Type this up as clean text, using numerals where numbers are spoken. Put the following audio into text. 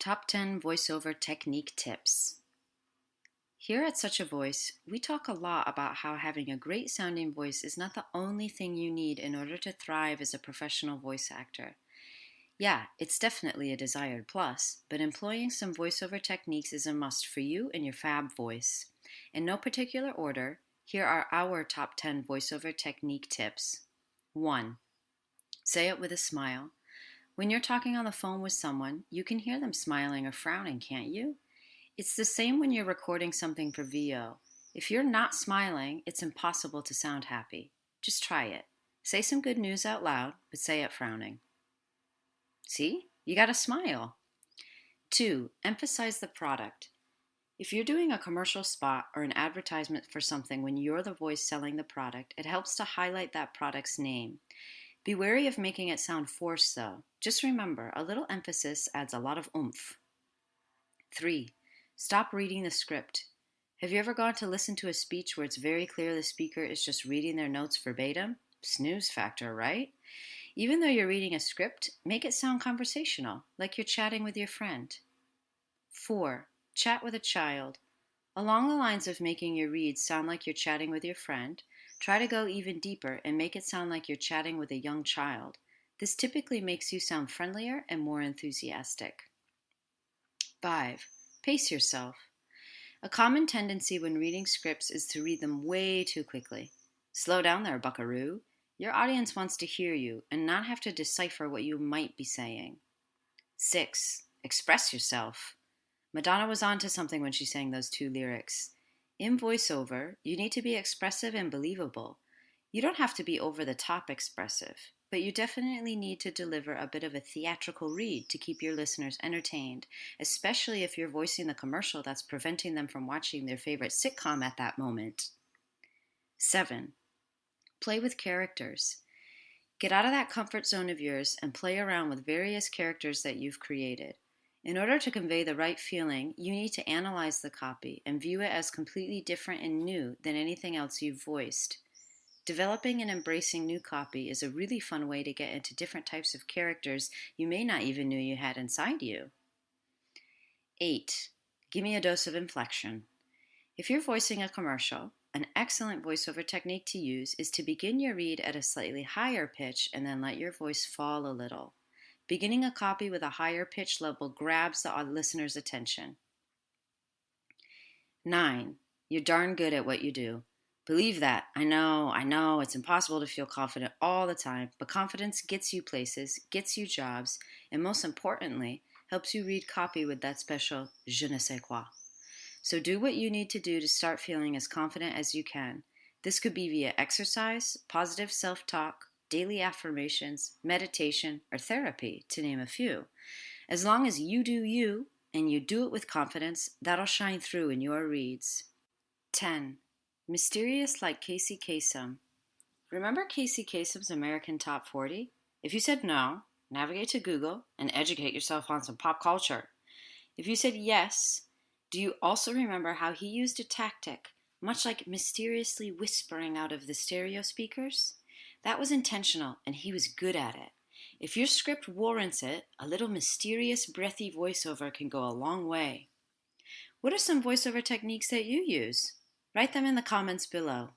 Top 10 Voiceover Technique Tips. Here at Such a Voice, we talk a lot about how having a great sounding voice is not the only thing you need in order to thrive as a professional voice actor. Yeah, it's definitely a desired plus, but employing some voiceover techniques is a must for you and your fab voice. In no particular order, here are our top 10 voiceover technique tips. 1. Say it with a smile. When you're talking on the phone with someone, you can hear them smiling or frowning, can't you? It's the same when you're recording something for VO. If you're not smiling, it's impossible to sound happy. Just try it. Say some good news out loud, but say it frowning. See? You gotta smile. 2. Emphasize the product. If you're doing a commercial spot or an advertisement for something when you're the voice selling the product, it helps to highlight that product's name. Be wary of making it sound forced, though. Just remember, a little emphasis adds a lot of oomph. 3. Stop reading the script. Have you ever gone to listen to a speech where it's very clear the speaker is just reading their notes verbatim? Snooze factor, right? Even though you're reading a script, make it sound conversational, like you're chatting with your friend. 4. Chat with a child. Along the lines of making your reads sound like you're chatting with your friend, try to go even deeper and make it sound like you're chatting with a young child. This typically makes you sound friendlier and more enthusiastic. 5. Pace yourself. A common tendency when reading scripts is to read them way too quickly. Slow down there, buckaroo. Your audience wants to hear you and not have to decipher what you might be saying. 6. Express yourself. Madonna was onto something when she sang those 2 lyrics. In voiceover, you need to be expressive and believable. You don't have to be over the top expressive, but you definitely need to deliver a bit of a theatrical read to keep your listeners entertained, especially if you're voicing the commercial that's preventing them from watching their favorite sitcom at that moment. 7. Play with characters. Get out of that comfort zone of yours and play around with various characters that you've created. In order to convey the right feeling, you need to analyze the copy and view it as completely different and new than anything else you've voiced. Developing and embracing new copy is a really fun way to get into different types of characters you may not even know you had inside you. 8. Give me a dose of inflection. If you're voicing a commercial, an excellent voiceover technique to use is to begin your read at a slightly higher pitch and then let your voice fall a little. Beginning a copy with a higher pitch level grabs the listener's attention. 9. You're darn good at what you do. Believe that. I know, it's impossible to feel confident all the time, but confidence gets you places, gets you jobs, and most importantly, helps you read copy with that special je ne sais quoi. So do what you need to do to start feeling as confident as you can. This could be via exercise, positive self-talk, daily affirmations, meditation, or therapy, to name a few. As long as you do you, and you do it with confidence, that'll shine through in your reads. 10. Mysterious like Kasem. Remember Kasem's American Top 40? If you said no, navigate to Google and educate yourself on some pop culture. If you said yes, do you also remember how he used a tactic, much like mysteriously whispering out of the stereo speakers? That was intentional, and he was good at it. If your script warrants it, a little mysterious, breathy voiceover can go a long way. What are some voiceover techniques that you use? Write them in the comments below.